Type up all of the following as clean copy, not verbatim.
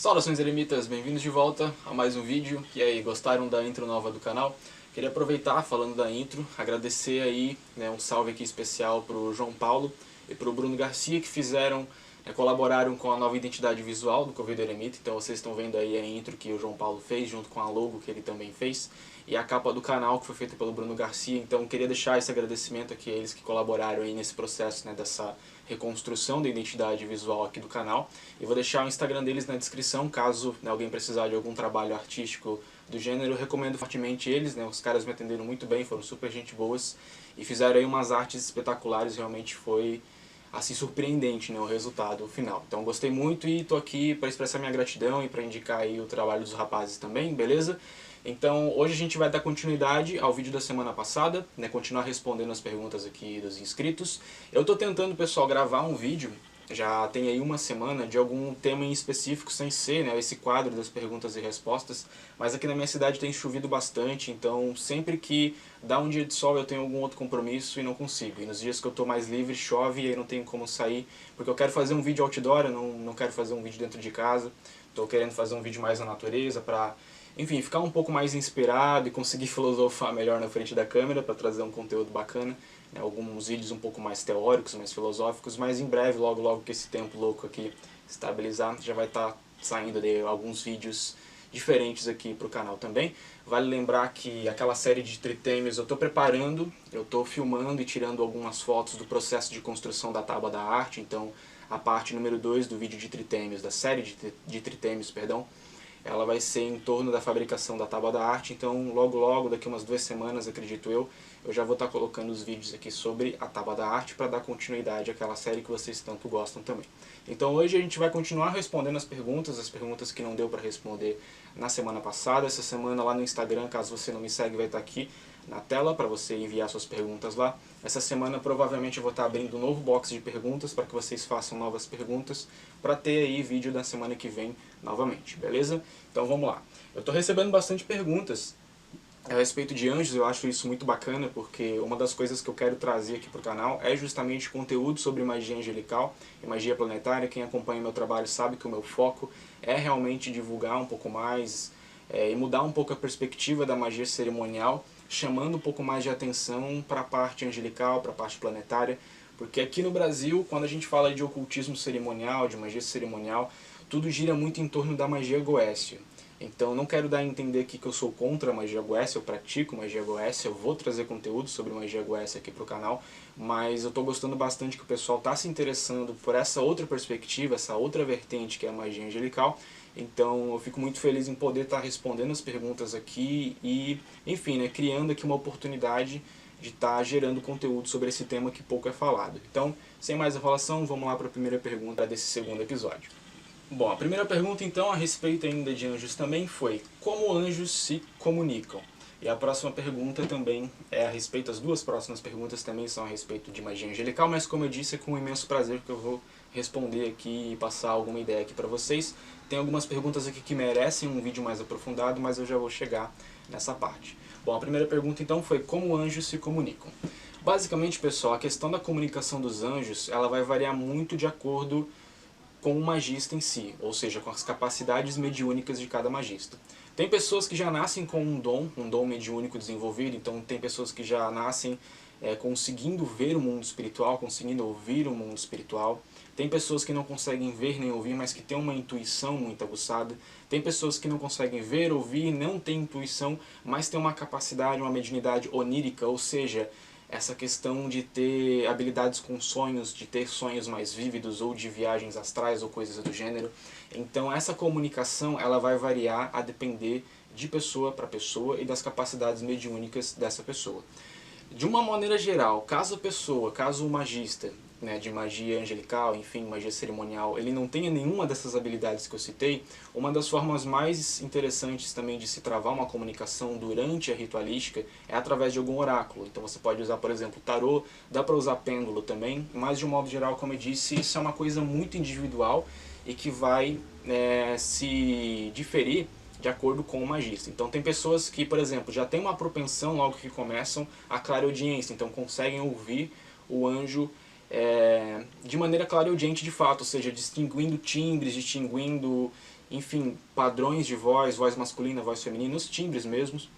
Saudações eremitas, bem-vindos de volta a mais um vídeo. E aí, gostaram da intro nova do canal? Queria aproveitar, falando da intro, agradecer aí, um salve aqui especial pro João Paulo e pro Bruno Garcia, que colaboraram com a nova identidade visual do Correio do Eremita. Então vocês estão vendo aí a intro que o João Paulo fez, junto com a logo que ele também fez, e a capa do canal que foi feita pelo Bruno Garcia. Então queria deixar esse agradecimento aqui a eles que colaboraram aí nesse processo, dessa reconstrução da identidade visual aqui do canal. E vou deixar o Instagram deles na descrição, caso alguém precisar de algum trabalho artístico do gênero. Eu recomendo fortemente eles, os caras me atenderam muito bem, foram super gente boas e fizeram aí umas artes espetaculares. Realmente foi assim surpreendente, o resultado final. Então gostei muito e tô aqui para expressar minha gratidão e para indicar aí o trabalho dos rapazes também, beleza? Então hoje a gente vai dar continuidade ao vídeo da semana passada, continuar respondendo as perguntas aqui dos inscritos. Eu tô tentando, pessoal, gravar um vídeo, já tem aí uma semana, de algum tema em específico, sem ser esse quadro das perguntas e respostas, mas aqui na minha cidade tem chovido bastante, então sempre que dá um dia de sol eu tenho algum outro compromisso e não consigo. E nos dias que eu tô mais livre, chove e aí não tenho como sair, porque eu quero fazer um vídeo outdoor, eu não quero fazer um vídeo dentro de casa, tô querendo fazer um vídeo mais na natureza, pra, enfim, ficar um pouco mais inspirado e conseguir filosofar melhor na frente da câmera para trazer um conteúdo bacana. Alguns vídeos um pouco mais teóricos, mais filosóficos, mas em breve, logo que esse tempo louco aqui estabilizar, já vai estar saindo de alguns vídeos diferentes aqui para o canal também. Vale lembrar que aquela série de tritêmios eu estou preparando, eu estou filmando e tirando algumas fotos do processo de construção da Tábua da Arte. Então a parte número 2 do vídeo de tritêmios, da série de tritêmios, perdão, ela vai ser em torno da fabricação da Tábua da Arte. Então logo, daqui umas 2 semanas, acredito eu já vou estar colocando os vídeos aqui sobre a Tábua da Arte para dar continuidade àquela série que vocês tanto gostam também. Então hoje a gente vai continuar respondendo as perguntas que não deu para responder na semana passada. Essa semana lá no Instagram, caso você não me segue, vai estar aqui na tela para você enviar suas perguntas lá. Essa semana provavelmente eu vou estar abrindo um novo box de perguntas para que vocês façam novas perguntas, para ter aí vídeo da semana que vem novamente, beleza? Então vamos lá. Eu estou recebendo bastante perguntas a respeito de anjos. Eu acho isso muito bacana, porque uma das coisas que eu quero trazer aqui para o canal é justamente conteúdo sobre magia angelical e magia planetária. Quem acompanha meu trabalho sabe que o meu foco é realmente divulgar um pouco mais e mudar um pouco a perspectiva da magia cerimonial, chamando um pouco mais de atenção para a parte angelical, para a parte planetária, porque aqui no Brasil, quando a gente fala de ocultismo cerimonial, de magia cerimonial, tudo gira muito em torno da magia goécia. Então não quero dar a entender aqui que eu sou contra a magia goécia, eu pratico magia goécia, eu vou trazer conteúdo sobre magia goécia aqui pro canal, mas eu tô gostando bastante que o pessoal tá se interessando por essa outra perspectiva, essa outra vertente que é a magia angelical. Então eu fico muito feliz em poder estar respondendo as perguntas aqui e, enfim, criando aqui uma oportunidade de estar gerando conteúdo sobre esse tema que pouco é falado. Então, sem mais enrolação, vamos lá para a primeira pergunta desse segundo episódio. Bom, a primeira pergunta então, a respeito ainda de anjos também, foi: como anjos se comunicam? E a próxima pergunta também é a respeito, as duas próximas perguntas também são a respeito de magia angelical, mas como eu disse, é com um imenso prazer que eu vou responder aqui e passar alguma ideia aqui para vocês. Tem algumas perguntas aqui que merecem um vídeo mais aprofundado, mas eu já vou chegar nessa parte. Bom, a primeira pergunta então foi: como anjos se comunicam? Basicamente, pessoal, a questão da comunicação dos anjos, ela vai variar muito de acordo com o magista em si, ou seja, com as capacidades mediúnicas de cada magista. Tem pessoas que já nascem com um dom mediúnico desenvolvido, então tem pessoas que já nascem conseguindo ver o mundo espiritual, conseguindo ouvir o mundo espiritual. Tem pessoas que não conseguem ver nem ouvir, mas que têm uma intuição muito aguçada. Tem pessoas que não conseguem ver, ouvir, não têm intuição, mas têm uma capacidade, uma mediunidade onírica, ou seja, essa questão de ter habilidades com sonhos, de ter sonhos mais vívidos, ou de viagens astrais, ou coisas do gênero. Então essa comunicação, ela vai variar a depender de pessoa para pessoa e das capacidades mediúnicas dessa pessoa. De uma maneira geral, caso o magista, de magia angelical, enfim, magia cerimonial, ele não tenha nenhuma dessas habilidades que eu citei, uma das formas mais interessantes também de se travar uma comunicação durante a ritualística é através de algum oráculo. Então você pode usar, por exemplo, tarô, dá para usar pêndulo também, mas de um modo geral, como eu disse, isso é uma coisa muito individual e que vai se diferir de acordo com o magista. Então tem pessoas que, por exemplo, já tem uma propensão logo que começam a clareaudiência, então conseguem ouvir o anjo de maneira clareaudiente de fato, ou seja, distinguindo timbres, distinguindo enfim, padrões de voz masculina, voz feminina, os timbres mesmos.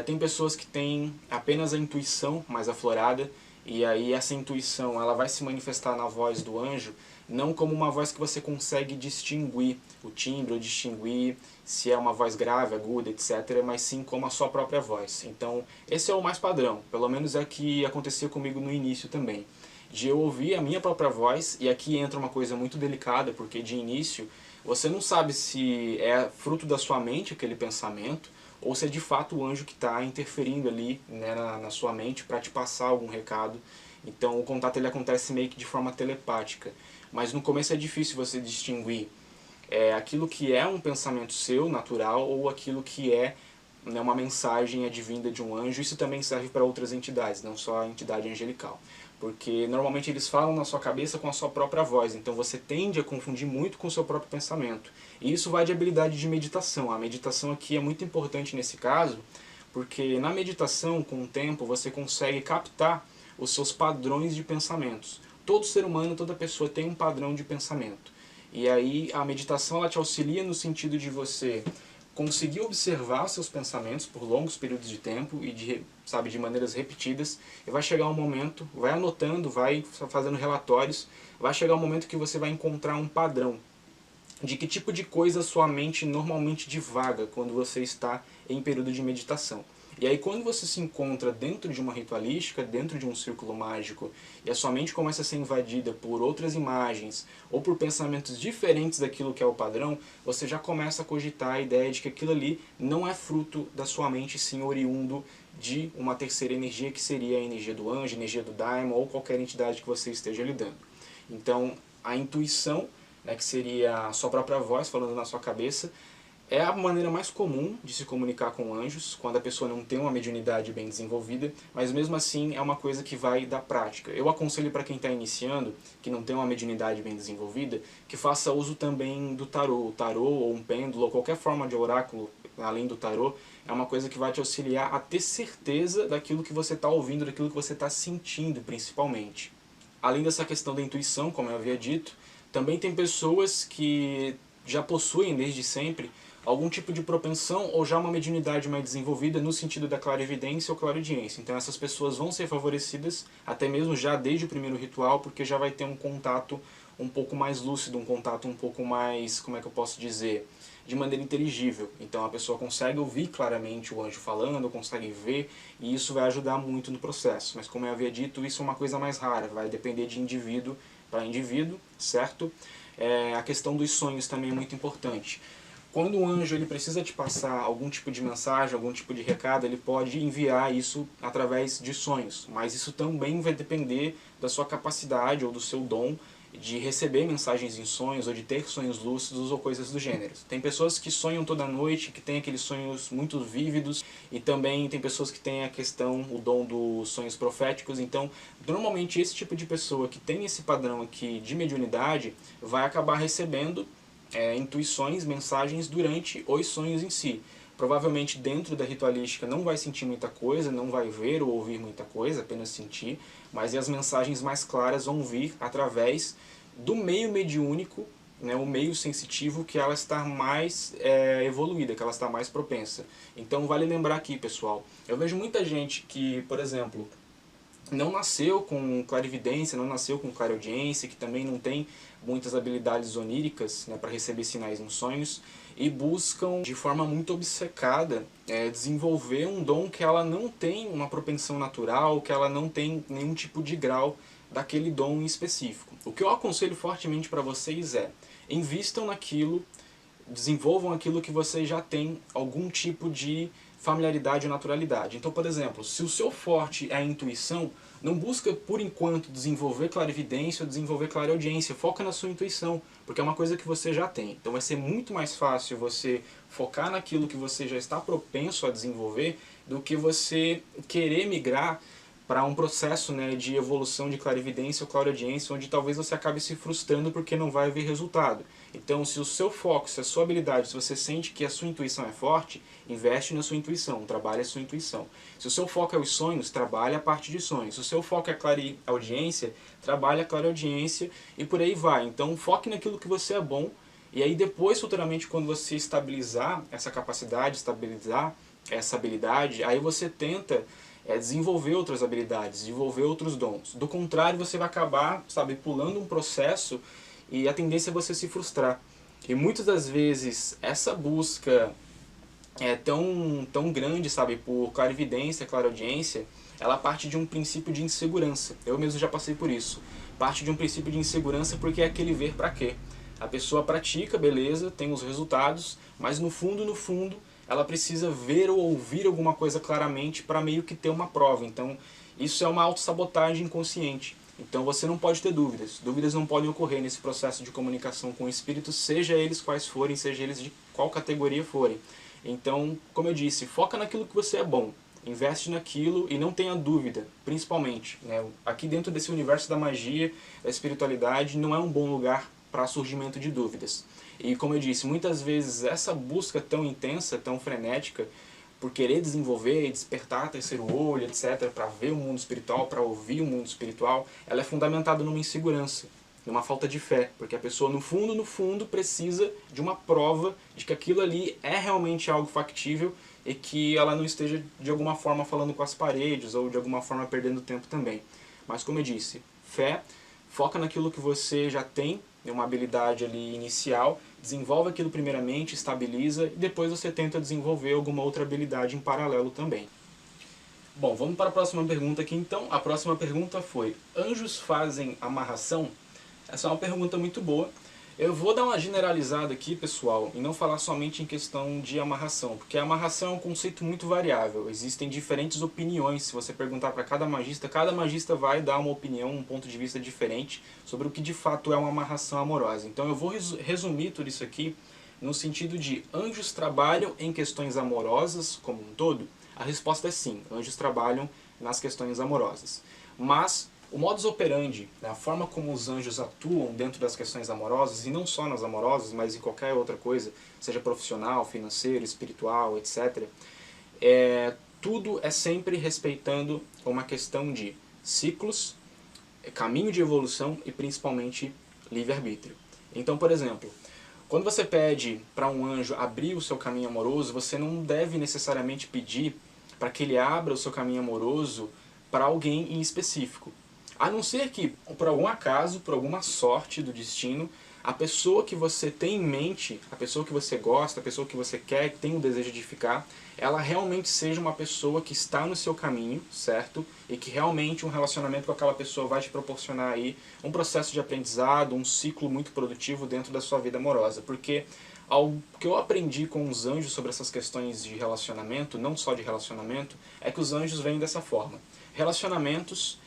Tem pessoas que têm apenas a intuição mais aflorada, e aí essa intuição ela vai se manifestar na voz do anjo, não como uma voz que você consegue distinguir o timbre, ou distinguir se é uma voz grave, aguda, etc., mas sim como a sua própria voz. Então, esse é o mais padrão, pelo menos é o que acontecia comigo no início também. De eu ouvir a minha própria voz, e aqui entra uma coisa muito delicada, porque de início você não sabe se é fruto da sua mente aquele pensamento, ou se é de fato o anjo que está interferindo ali, né, na sua mente para te passar algum recado. Então o contato ele acontece meio que de forma telepática. Mas no começo é difícil você distinguir aquilo que é um pensamento seu, natural, ou aquilo que é, né, uma mensagem advinda de um anjo. Isso também serve para outras entidades, não só a entidade angelical. Porque normalmente eles falam na sua cabeça com a sua própria voz, então você tende a confundir muito com o seu próprio pensamento. E isso vai de habilidade de meditação. A meditação aqui é muito importante nesse caso, porque na meditação, com o tempo, você consegue captar os seus padrões de pensamentos. Todo ser humano, toda pessoa tem um padrão de pensamento. E aí a meditação ela te auxilia no sentido de você conseguir observar seus pensamentos por longos períodos de tempo e de maneiras repetidas, e vai chegar um momento, vai anotando, vai fazendo relatórios, vai chegar um momento que você vai encontrar um padrão de que tipo de coisa sua mente normalmente divaga quando você está em período de meditação. E aí quando você se encontra dentro de uma ritualística, dentro de um círculo mágico, e a sua mente começa a ser invadida por outras imagens, ou por pensamentos diferentes daquilo que é o padrão, você já começa a cogitar a ideia de que aquilo ali não é fruto da sua mente, sim oriundo de uma terceira energia, que seria a energia do anjo, a energia do daimon, ou qualquer entidade que você esteja lidando. Então, a intuição, né, que seria a sua própria voz falando na sua cabeça, é a maneira mais comum de se comunicar com anjos, quando a pessoa não tem uma mediunidade bem desenvolvida, mas mesmo assim é uma coisa que vai da prática. Eu aconselho para quem está iniciando, que não tem uma mediunidade bem desenvolvida, que faça uso também do tarô. O tarô ou um pêndulo, ou qualquer forma de oráculo, além do tarô, é uma coisa que vai te auxiliar a ter certeza daquilo que você está ouvindo, daquilo que você está sentindo, principalmente. Além dessa questão da intuição, como eu havia dito, também tem pessoas que já possuem desde sempre algum tipo de propensão ou já uma mediunidade mais desenvolvida no sentido da clarividência ou clariaudiência. Então essas pessoas vão ser favorecidas até mesmo já desde o primeiro ritual, porque já vai ter um contato um pouco mais lúcido, um contato um pouco mais, como é que eu posso dizer, de maneira inteligível. Então a pessoa consegue ouvir claramente o anjo falando, consegue ver, e isso vai ajudar muito no processo. Mas como eu havia dito, isso é uma coisa mais rara, vai depender de indivíduo para indivíduo, certo? A questão dos sonhos também é muito importante. Quando o anjo ele precisa te passar algum tipo de mensagem, algum tipo de recado, ele pode enviar isso através de sonhos, mas isso também vai depender da sua capacidade ou do seu dom de receber mensagens em sonhos, ou de ter sonhos lúcidos ou coisas do gênero. Tem pessoas que sonham toda noite, que têm aqueles sonhos muito vívidos, e também tem pessoas que têm a questão, o dom dos sonhos proféticos. Então, normalmente esse tipo de pessoa que tem esse padrão aqui de mediunidade vai acabar recebendo intuições, mensagens durante os sonhos em si. Provavelmente dentro da ritualística não vai sentir muita coisa, não vai ver ou ouvir muita coisa, apenas sentir, mas as mensagens mais claras vão vir através do meio mediúnico, né, o meio sensitivo, que ela está mais evoluída, que ela está mais propensa. Então vale lembrar aqui, pessoal, eu vejo muita gente que, por exemplo, não nasceu com clarividência, não nasceu com clareaudiência, que também não tem muitas habilidades oníricas, né, para receber sinais nos sonhos, e buscam de forma muito obcecada desenvolver um dom que ela não tem uma propensão natural, que ela não tem nenhum tipo de grau daquele dom em específico. O que eu aconselho fortemente para vocês é: invistam naquilo, desenvolvam aquilo que vocês já têm algum tipo de familiaridade ou naturalidade. Então, por exemplo, se o seu forte é a intuição, não busca por enquanto desenvolver clarividência ou desenvolver clareaudiência, foca na sua intuição, porque é uma coisa que você já tem. Então vai ser muito mais fácil você focar naquilo que você já está propenso a desenvolver do que você querer migrar para um processo, né, de evolução de clarividência ou clareaudiência, onde talvez você acabe se frustrando porque não vai haver resultado. Então, se o seu foco, se a sua habilidade, se você sente que a sua intuição é forte, investe na sua intuição, trabalhe a sua intuição. Se o seu foco é os sonhos, trabalhe a parte de sonhos. Se o seu foco é clareaudiência, trabalhe a clareaudiência, e por aí vai. Então, foque naquilo que você é bom E aí depois, futuramente, quando você estabilizar essa capacidade, estabilizar essa habilidade, aí você tenta desenvolver outras habilidades, desenvolver outros dons. Do contrário, você vai acabar, sabe, pulando um processo e a tendência é você se frustrar. E muitas das vezes essa busca é tão grande, sabe, por clarividência, clareaudiência, ela parte de um princípio de insegurança. Eu mesmo já passei por isso. Parte de um princípio de insegurança porque é aquele ver pra quê. A pessoa pratica, beleza, tem os resultados, mas no fundo, ela precisa ver ou ouvir alguma coisa claramente para meio que ter uma prova. Então, isso é uma autossabotagem inconsciente. Então você não pode ter dúvidas. Dúvidas não podem ocorrer nesse processo de comunicação com o espírito, seja eles quais forem, seja eles de qual categoria forem. Então, como eu disse, foca naquilo que você é bom. Investe naquilo e não tenha dúvida, principalmente. Né? Aqui dentro desse universo da magia, da espiritualidade, não é um bom lugar para surgimento de dúvidas. E como eu disse, muitas vezes essa busca tão intensa, tão frenética, por querer desenvolver e despertar terceiro olho, etc., para ver o mundo espiritual, para ouvir o mundo espiritual, ela é fundamentada numa insegurança, numa falta de fé, porque a pessoa no fundo precisa de uma prova de que aquilo ali é realmente algo factível e que ela não esteja de alguma forma falando com as paredes ou de alguma forma perdendo tempo também. Mas como eu disse, fé, foca naquilo que você já tem, uma habilidade ali inicial, desenvolve aquilo primeiramente, estabiliza e depois você tenta desenvolver alguma outra habilidade em paralelo também. Bom, vamos para a próxima pergunta aqui então. A próxima pergunta foi: anjos fazem amarração? Essa é uma pergunta muito boa. Eu vou dar uma generalizada aqui, pessoal, e não falar somente em questão de amarração, porque a amarração é um conceito muito variável. Existem diferentes opiniões. Se você perguntar para cada magista vai dar uma opinião, um ponto de vista diferente sobre o que de fato é uma amarração amorosa. Então eu vou resumir tudo isso aqui no sentido de: anjos trabalham em questões amorosas como um todo? A resposta é sim, anjos trabalham nas questões amorosas. Mas o modus operandi, a forma como os anjos atuam dentro das questões amorosas, e não só nas amorosas, mas em qualquer outra coisa, seja profissional, financeiro, espiritual, etc., tudo é sempre respeitando uma questão de ciclos, caminho de evolução e principalmente livre-arbítrio. Então, por exemplo, quando você pede para um anjo abrir o seu caminho amoroso, você não deve necessariamente pedir para que ele abra o seu caminho amoroso para alguém em específico. A não ser que, por algum acaso, por alguma sorte do destino, a pessoa que você tem em mente, a pessoa que você gosta, a pessoa que você quer, que tem o desejo de ficar, ela realmente seja uma pessoa que está no seu caminho, certo? E que realmente um relacionamento com aquela pessoa vai te proporcionar aí um processo de aprendizado, um ciclo muito produtivo dentro da sua vida amorosa. Porque o que eu aprendi com os anjos sobre essas questões de relacionamento, não só de relacionamento, é que os anjos vêm dessa forma. Relacionamentos,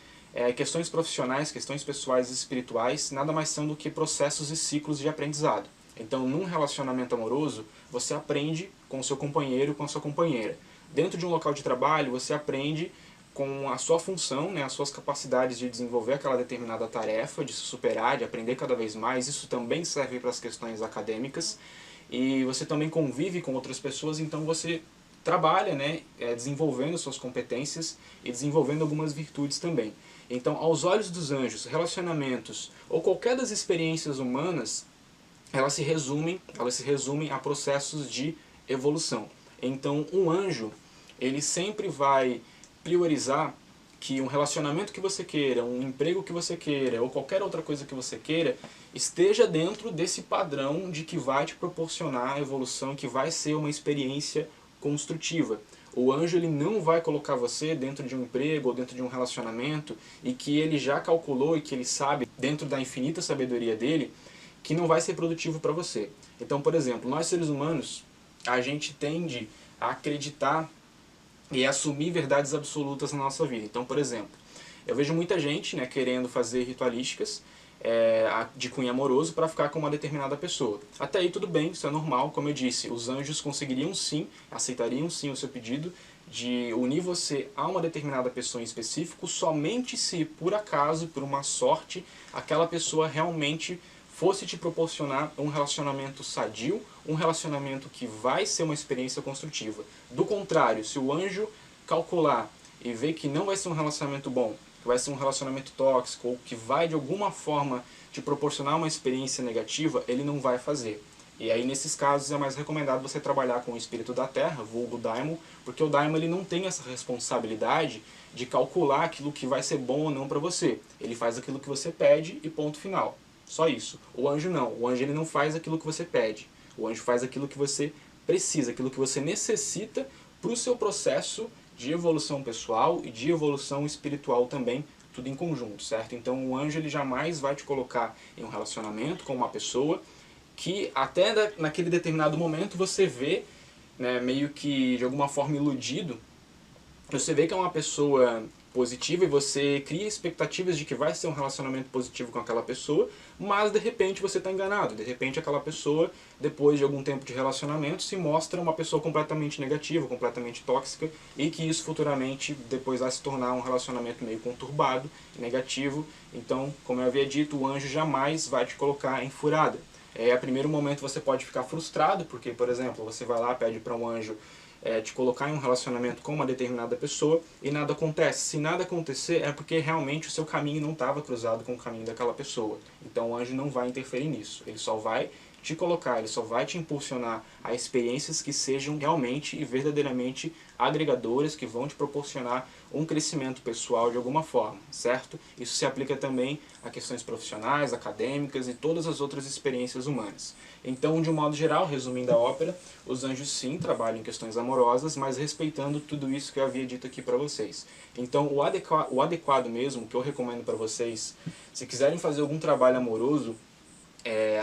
questões profissionais, questões pessoais e espirituais, nada mais são do que processos e ciclos de aprendizado. Então, num relacionamento amoroso, você aprende com o seu companheiro, com a sua companheira. Dentro de um local de trabalho, você aprende com a sua função, né, as suas capacidades de desenvolver aquela determinada tarefa, de se superar, de aprender cada vez mais. Isso também serve para as questões acadêmicas. E você também convive com outras pessoas, então você trabalha, né, desenvolvendo suas competências e desenvolvendo algumas virtudes também. Então, aos olhos dos anjos, relacionamentos ou qualquer das experiências humanas, elas se resumem a processos de evolução. Então, um anjo, ele sempre vai priorizar que um relacionamento que você queira, um emprego que você queira, ou qualquer outra coisa que você queira, esteja dentro desse padrão de que vai te proporcionar a evolução, que vai ser uma experiência construtiva. O anjo ele não vai colocar você dentro de um emprego ou dentro de um relacionamento e que ele já calculou e que ele sabe, dentro da infinita sabedoria dele, que não vai ser produtivo para você. Então, por exemplo, nós seres humanos, a gente tende a acreditar e assumir verdades absolutas na nossa vida. Então, por exemplo, eu vejo muita gente, né, querendo fazer ritualísticas de cunho amoroso para ficar com uma determinada pessoa. Até aí tudo bem, isso é normal, como eu disse, os anjos conseguiriam sim, aceitariam sim o seu pedido de unir você a uma determinada pessoa em específico, somente se por acaso, por uma sorte, aquela pessoa realmente fosse te proporcionar um relacionamento sadio, um relacionamento que vai ser uma experiência construtiva. Do contrário, se o anjo calcular e ver que não vai ser um relacionamento bom, que vai ser um relacionamento tóxico ou que vai de alguma forma te proporcionar uma experiência negativa, ele não vai fazer. E aí nesses casos é mais recomendado você trabalhar com o espírito da terra, vulgo daimon, porque o daimon ele não tem essa responsabilidade de calcular aquilo que vai ser bom ou não para você. Ele faz aquilo que você pede e ponto final. Só isso. O anjo não. O anjo ele não faz aquilo que você pede. O anjo faz aquilo que você precisa, aquilo que você necessita para o seu processo de evolução pessoal e de evolução espiritual também, tudo em conjunto, certo? Então o anjo ele jamais vai te colocar em um relacionamento com uma pessoa que até naquele determinado momento você vê, né, meio que de alguma forma iludido, você vê que é uma pessoa positiva e você cria expectativas de que vai ser um relacionamento positivo com aquela pessoa, mas de repente você está enganado. De repente aquela pessoa, depois de algum tempo de relacionamento, se mostra uma pessoa completamente negativa, completamente tóxica, e que isso futuramente depois vai se tornar um relacionamento meio conturbado, negativo. Então, como eu havia dito, o anjo jamais vai te colocar em furada. A primeiro momento você pode ficar frustrado, porque, por exemplo, você vai lá, pede para um anjo te colocar em um relacionamento com uma determinada pessoa e nada acontece. Se nada acontecer é porque realmente o seu caminho não estava cruzado com o caminho daquela pessoa. Então o anjo não vai interferir nisso. Ele só vai te colocar, ele só vai te impulsionar a experiências que sejam realmente e verdadeiramente agregadoras, que vão te proporcionar um crescimento pessoal de alguma forma, certo? Isso se aplica também a questões profissionais, acadêmicas e todas as outras experiências humanas. Então, de um modo geral, resumindo a ópera, os anjos sim trabalham em questões amorosas, mas respeitando tudo isso que eu havia dito aqui para vocês. Então, o adequado mesmo, que eu recomendo para vocês, se quiserem fazer algum trabalho amoroso,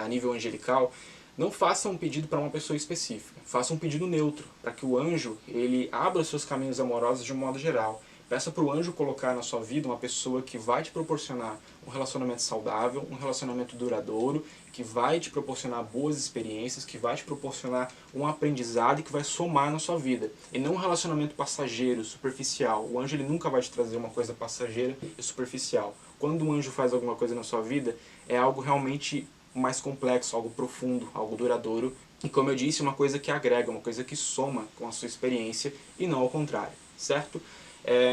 a nível angelical, não faça um pedido para uma pessoa específica. Faça um pedido neutro, para que o anjo ele abra os seus caminhos amorosos de um modo geral. Peça para o anjo colocar na sua vida uma pessoa que vai te proporcionar um relacionamento saudável, um relacionamento duradouro, que vai te proporcionar boas experiências, que vai te proporcionar um aprendizado e que vai somar na sua vida. E não um relacionamento passageiro, superficial. O anjo ele nunca vai te trazer uma coisa passageira e superficial. Quando um anjo faz alguma coisa na sua vida, é algo realmente mais complexo, algo profundo, algo duradouro. E como eu disse, uma coisa que agrega, uma coisa que soma com a sua experiência e não ao contrário, certo?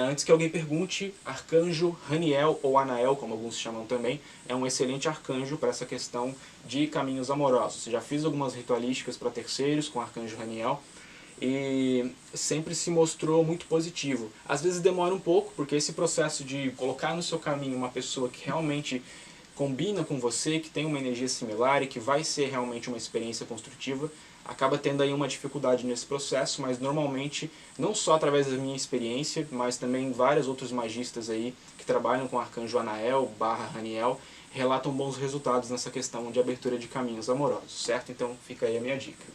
Antes que alguém pergunte, arcanjo Raniel, ou Anael, como alguns chamam também, é um excelente arcanjo para essa questão de caminhos amorosos. Já fiz algumas ritualísticas para terceiros com o arcanjo Raniel e sempre se mostrou muito positivo. Às vezes demora um pouco, porque esse processo de colocar no seu caminho uma pessoa que realmente combina com você, que tem uma energia similar e que vai ser realmente uma experiência construtiva, acaba tendo aí uma dificuldade nesse processo, mas normalmente, não só através da minha experiência, mas também vários outros magistas aí que trabalham com arcanjo Anael, Raniel, relatam bons resultados nessa questão de abertura de caminhos amorosos, certo? Então fica aí a minha dica.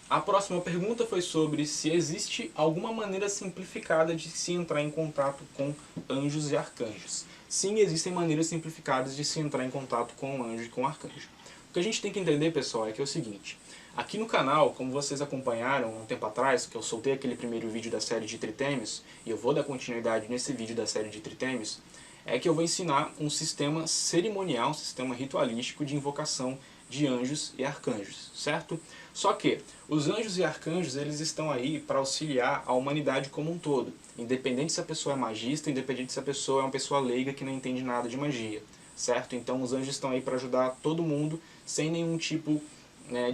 A próxima pergunta foi sobre se existe alguma maneira simplificada de se entrar em contato com anjos e arcanjos. Sim, existem maneiras simplificadas de se entrar em contato com um anjo e com um arcanjo. O que a gente tem que entender, pessoal, é que é o seguinte. Aqui no canal, como vocês acompanharam um tempo atrás, que eu soltei aquele primeiro vídeo da série de Tritêmios, e eu vou dar continuidade nesse vídeo da série de Tritêmios, é que eu vou ensinar um sistema cerimonial, um sistema ritualístico de invocação de anjos e arcanjos, certo? Só que os anjos e arcanjos eles estão aí para auxiliar a humanidade como um todo, independente se a pessoa é magista, independente se a pessoa é uma pessoa leiga que não entende nada de magia, certo? Então os anjos estão aí para ajudar todo mundo sem nenhum tipo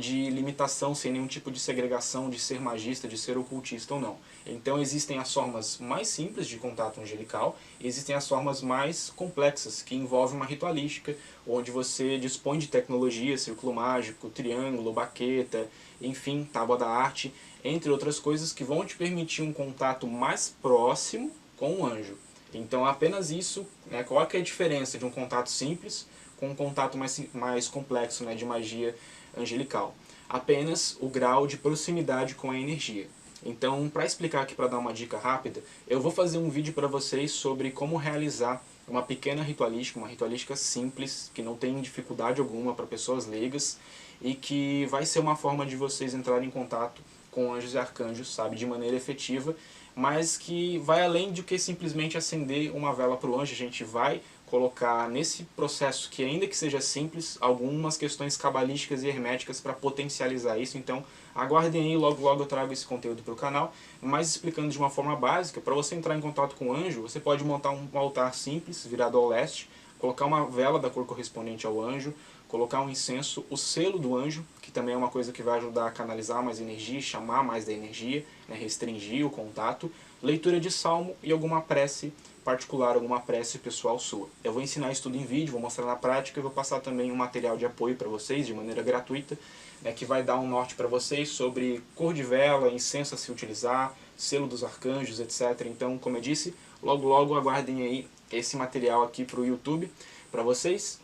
de limitação, sem nenhum tipo de segregação de ser magista, de ser ocultista ou não. Então existem as formas mais simples de contato angelical e existem as formas mais complexas, que envolvem uma ritualística, onde você dispõe de tecnologia, círculo mágico, triângulo, baqueta, enfim, tábua da arte, entre outras coisas que vão te permitir um contato mais próximo com o anjo. Então apenas isso, qual é a diferença de um contato simples com um contato mais complexo de magia angelical? Apenas o grau de proximidade com a energia. Então, para explicar aqui, para dar uma dica rápida, eu vou fazer um vídeo para vocês sobre como realizar uma pequena ritualística, uma ritualística simples, que não tem dificuldade alguma para pessoas leigas e que vai ser uma forma de vocês entrarem em contato com anjos e arcanjos, sabe, de maneira efetiva, mas que vai além do que simplesmente acender uma vela para o anjo. A gente vai colocar nesse processo, que ainda que seja simples, algumas questões cabalísticas e herméticas para potencializar isso. Então aguardem aí, logo logo eu trago esse conteúdo para o canal, mas explicando de uma forma básica. Para você entrar em contato com o anjo, você pode montar um altar simples, virado ao leste, colocar uma vela da cor correspondente ao anjo, colocar um incenso, o selo do anjo, que também é uma coisa que vai ajudar a canalizar mais energia, chamar mais da energia, né, restringir o contato, leitura de salmo e alguma prece particular, alguma prece pessoal sua. Eu vou ensinar isso tudo em vídeo, vou mostrar na prática e vou passar também um material de apoio para vocês de maneira gratuita, né, que vai dar um norte para vocês sobre cor de vela, incenso a se utilizar, selo dos arcanjos, etc. Então, como eu disse, logo logo aguardem aí esse material aqui para o YouTube para vocês.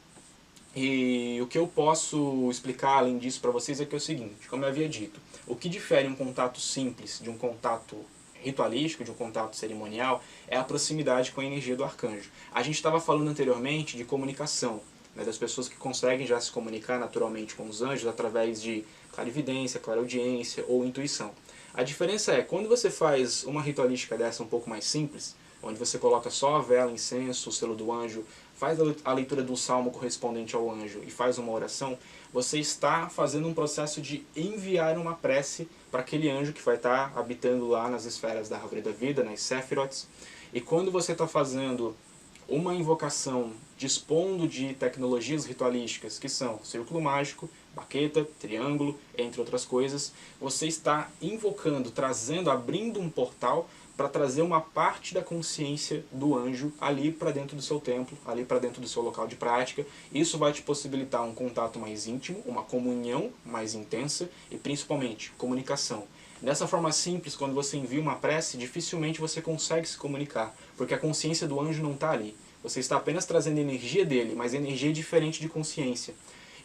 E o que eu posso explicar além disso para vocês é que é o seguinte, como eu havia dito, o que difere um contato simples de um contato ritualístico, de um contato cerimonial, é a proximidade com a energia do arcanjo. A gente estava falando anteriormente de comunicação, né, das pessoas que conseguem já se comunicar naturalmente com os anjos através de clarividência, clareaudiência ou intuição. A diferença é, quando você faz uma ritualística dessa um pouco mais simples, onde você coloca só a vela, incenso, o selo do anjo, faz a leitura do salmo correspondente ao anjo e faz uma oração, você está fazendo um processo de enviar uma prece para aquele anjo que vai estar habitando lá nas esferas da árvore da vida, nas Sephiroths. E quando você está fazendo uma invocação dispondo de tecnologias ritualísticas, que são círculo mágico, baqueta, triângulo, entre outras coisas, você está invocando, trazendo, abrindo um portal para trazer uma parte da consciência do anjo ali para dentro do seu templo, ali para dentro do seu local de prática. Isso vai te possibilitar um contato mais íntimo, uma comunhão mais intensa e principalmente comunicação. Dessa forma simples, quando você envia uma prece, dificilmente você consegue se comunicar, porque a consciência do anjo não está ali. Você está apenas trazendo energia dele, mas energia diferente de consciência.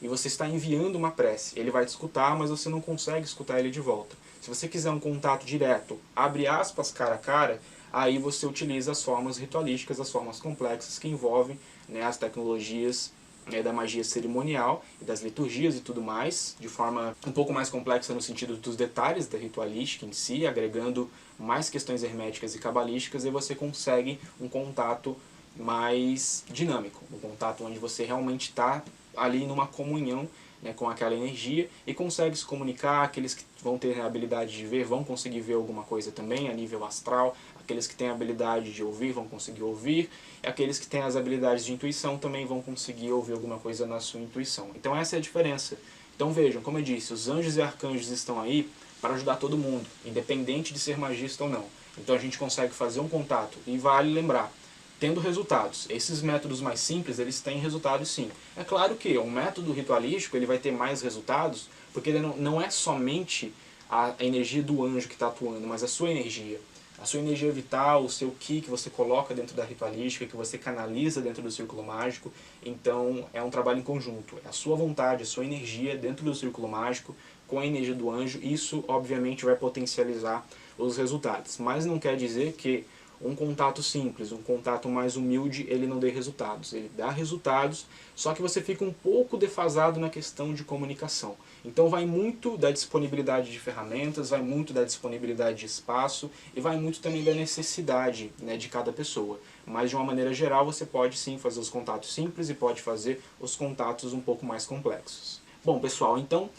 E você está enviando uma prece. Ele vai te escutar, mas você não consegue escutar ele de volta. Se você quiser um contato direto, abre aspas, cara a cara, aí você utiliza as formas ritualísticas, as formas complexas que envolvem, né, as tecnologias, né, da magia cerimonial e das liturgias e tudo mais, de forma um pouco mais complexa no sentido dos detalhes da ritualística em si, agregando mais questões herméticas e cabalísticas, e você consegue um contato mais dinâmico, um contato onde você realmente está ali numa comunhão, né, com aquela energia e consegue se comunicar. Aqueles que vão ter a habilidade de ver vão conseguir ver alguma coisa também a nível astral, aqueles que têm a habilidade de ouvir vão conseguir ouvir, e aqueles que têm as habilidades de intuição também vão conseguir ouvir alguma coisa na sua intuição. Então essa é a diferença. Então vejam, como eu disse, os anjos e arcanjos estão aí para ajudar todo mundo, independente de ser magista ou não. Então a gente consegue fazer um contato, e vale lembrar, tendo resultados. Esses métodos mais simples, eles têm resultados sim. É claro que um método ritualístico ele vai ter mais resultados, porque ele não é somente a energia do anjo que está atuando, mas a sua energia. A sua energia vital, o seu ki que você coloca dentro da ritualística, que você canaliza dentro do círculo mágico. Então é um trabalho em conjunto. É a sua vontade, a sua energia dentro do círculo mágico, com a energia do anjo. Isso obviamente vai potencializar os resultados. Mas não quer dizer que um contato simples, um contato mais humilde, ele não dê resultados. Ele dá resultados, só que você fica um pouco defasado na questão de comunicação. Então vai muito da disponibilidade de ferramentas, vai muito da disponibilidade de espaço e vai muito também da necessidade, né, de cada pessoa. Mas de uma maneira geral você pode sim fazer os contatos simples e pode fazer os contatos um pouco mais complexos. Bom pessoal, então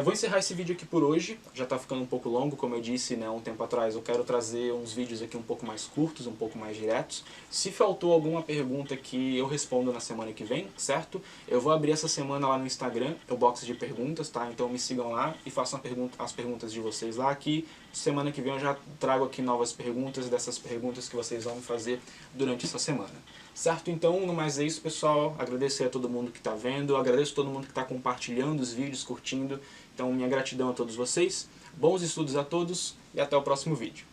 vou encerrar esse vídeo aqui por hoje, já está ficando um pouco longo, como eu disse, né, um tempo atrás. Eu quero trazer uns vídeos aqui um pouco mais curtos, um pouco mais diretos. Se faltou alguma pergunta que eu respondo na semana que vem, certo? Eu vou abrir essa semana lá no Instagram, o box de perguntas, tá? Então me sigam lá e façam as perguntas de vocês lá, que semana que vem eu já trago aqui novas perguntas, dessas perguntas que vocês vão me fazer durante essa semana. Certo? Então, no mais é isso, pessoal. Agradecer a todo mundo que está vendo, agradeço a todo mundo que está compartilhando os vídeos, curtindo. Então, minha gratidão a todos vocês. Bons estudos a todos e até o próximo vídeo.